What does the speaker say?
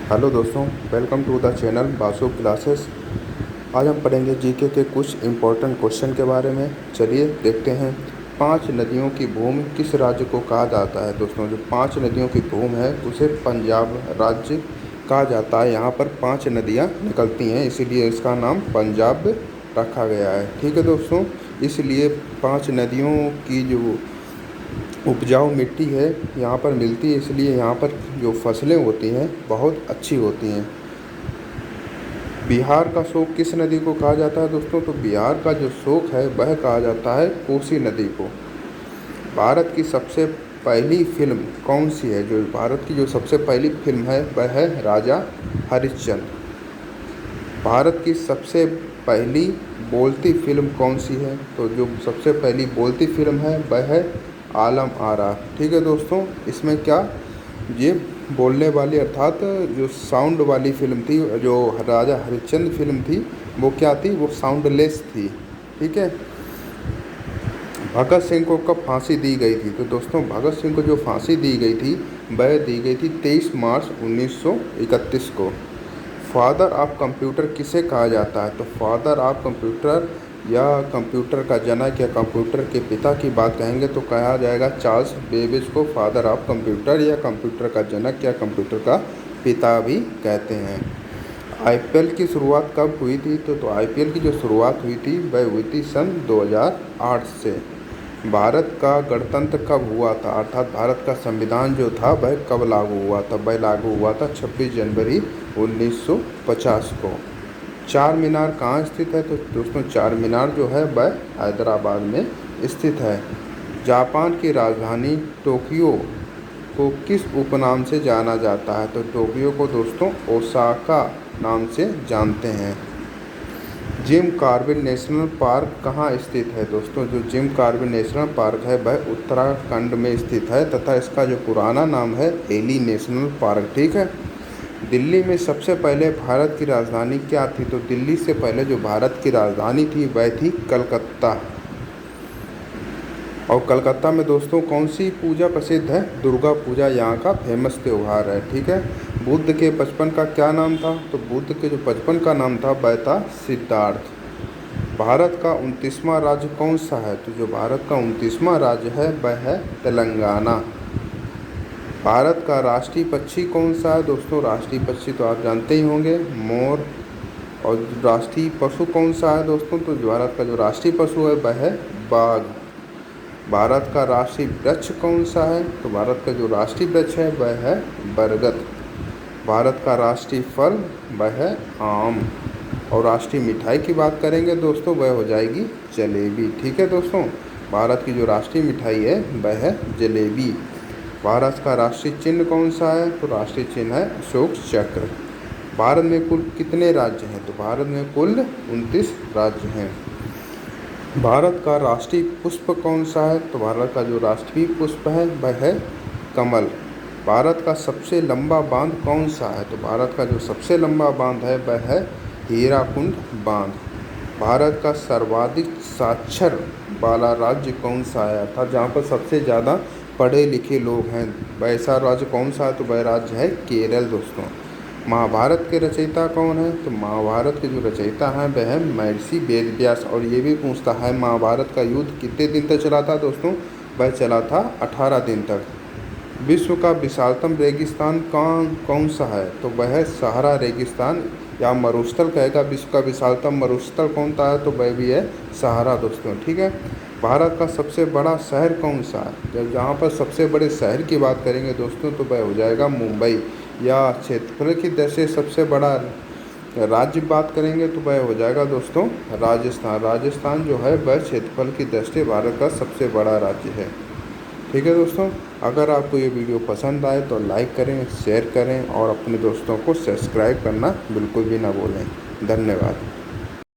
Hello दोस्तों, welcome to the channel Basu classes. आज हम पढ़ेंगे जीके के कुछ इम्पोर्टेंट क्वेश्चन के बारे में। चलिए देखते हैं। 5 नदियों की भूमि किस राज्य को कहा जाता है? दोस्तों, जो 5 नदियों की भूमि है उसे पंजाब राज्य कहा जाता है। यहाँ पर 5 नदियाँ निकलती हैं, इसीलिए इसका नाम पंजाब रखा गया है। ठीक है दोस्तों, इसलिए 5 नदियों की जो उपजाऊ मिट्टी है यहाँ पर मिलती है, इसलिए यहाँ पर जो फसलें होती हैं बहुत अच्छी होती हैं। बिहार का शोक किस नदी को कहा जाता है? दोस्तों, तो बिहार का जो शोक है वह कहा जाता है कोसी नदी को। भारत की सबसे पहली फिल्म कौन सी है? जो भारत की जो सबसे पहली फिल्म है वह है राजा हरिश्चंद्र। भारत की सबसे पहली बोलती फिल्म कौन सी है? तो जो सबसे पहली बोलती फिल्म है वह है आलम आरा। ठीक है दोस्तों, इसमें क्या ये बोलने वाली अर्थात जो साउंड वाली फिल्म थी, जो राजा हरिश्चंद्र फिल्म थी वो क्या थी? वो साउंडलेस थी। ठीक है। भगत सिंह को कब फांसी दी गई थी? तो दोस्तों, भगत सिंह को जो फांसी दी गई थी वह दी गई थी 23 मार्च 1931 को। फादर ऑफ कंप्यूटर किसे कहा जाता है? तो फादर ऑफ कंप्यूटर या कंप्यूटर का जनक या कंप्यूटर के पिता की बात कहेंगे तो कहा जाएगा चार्ल्स बेबेज को फादर ऑफ कंप्यूटर या कंप्यूटर का जनक या कंप्यूटर का पिता भी कहते हैं। आईपीएल की शुरुआत कब हुई थी? तो आईपीएल की जो शुरुआत हुई थी वह हुई थी सन 2008 से। भारत का गणतंत्र कब हुआ था? अर्थात भारत का संविधान जो था वह कब लागू हुआ था? वह लागू हुआ था 26 जनवरी 1950 को। चार मीनार कहाँ स्थित है? तो दोस्तों, चार मीनार जो है वह हैदराबाद में स्थित है। जापान की राजधानी टोक्यो को किस उपनाम से जाना जाता है? तो टोक्यो को दोस्तों ओसाका नाम से जानते हैं। जिम कॉर्बेट नेशनल पार्क कहाँ स्थित है? दोस्तों, जो जिम कॉर्बेट नेशनल पार्क है वह उत्तराखंड में स्थित है तथा इसका जो पुराना नाम है एली नेशनल पार्क। ठीक है। दिल्ली में सबसे पहले भारत की राजधानी क्या थी? तो दिल्ली से पहले जो भारत की राजधानी थी वह थी कलकत्ता। और कलकत्ता में दोस्तों कौन सी पूजा प्रसिद्ध है? दुर्गा पूजा यहाँ का फेमस त्यौहार है। ठीक है। बुद्ध के बचपन का क्या नाम था? तो बुद्ध के जो बचपन का नाम था वह था सिद्धार्थ। भारत का 29वां राज्य कौन सा है? तो जो भारत का 29वां राज्य है वह है तेलंगाना। भारत का राष्ट्रीय पक्षी कौन सा है? दोस्तों, राष्ट्रीय पक्षी तो आप जानते ही होंगे, मोर। और राष्ट्रीय पशु कौन सा है? दोस्तों, तो भारत का जो राष्ट्रीय पशु है वह है बाघ। भारत का राष्ट्रीय वृक्ष कौन सा है? तो भारत का जो राष्ट्रीय वृक्ष है वह है बरगद। भारत का राष्ट्रीय फल वह है आम। और राष्ट्रीय मिठाई की बात करेंगे दोस्तों वह हो जाएगी जलेबी। ठीक है दोस्तों, भारत की जो राष्ट्रीय मिठाई है वह है जलेबी। भारत का राष्ट्रीय चिन्ह कौन सा है? तो राष्ट्रीय चिन्ह है अशोक चक्र। भारत में कुल कितने राज्य हैं? तो भारत में कुल 29 राज्य हैं। भारत का राष्ट्रीय पुष्प कौन सा है? तो भारत का जो राष्ट्रीय पुष्प है वह है कमल। भारत का सबसे लंबा बांध कौन सा है? तो भारत का जो सबसे लंबा बांध है वह है हीराकुंड बांध। भारत का सर्वाधिक साक्षर वाला राज्य कौन सा है? अर्थात जहाँ पर सबसे ज़्यादा पढ़े लिखे लोग हैं वैसा राज्य कौन सा है? तो वह राज्य है केरल। दोस्तों, महाभारत के रचयिता कौन है? तो महाभारत के जो रचयिता हैं वह है महर्षि वेदव्यास। और ये भी पूछता है महाभारत का युद्ध कितने दिन तक चला था? दोस्तों, वह चला था 18 दिन तक। विश्व का विशालतम रेगिस्तान कौन सा है? तो वह है सहारा रेगिस्तान या मरुस्थल कहेगा। विश्व का विशालतम मरुस्थल कौन सा है? तो वह भी है सहारा। दोस्तों, ठीक है। भारत का सबसे बड़ा शहर कौन सा है? जब जहाँ पर सबसे बड़े शहर की बात करेंगे दोस्तों तो वह हो जाएगा मुंबई। या क्षेत्रफल की दृष्टि से सबसे बड़ा राज्य बात करेंगे तो वह हो जाएगा दोस्तों राजस्थान। राजस्थान जो है वह क्षेत्रफल की दृष्टि भारत का सबसे बड़ा राज्य है। ठीक है दोस्तों, अगर आपको ये वीडियो पसंद आए तो लाइक करें, शेयर करें और अपने दोस्तों को सब्सक्राइब करना बिल्कुल भी ना भूलें। धन्यवाद।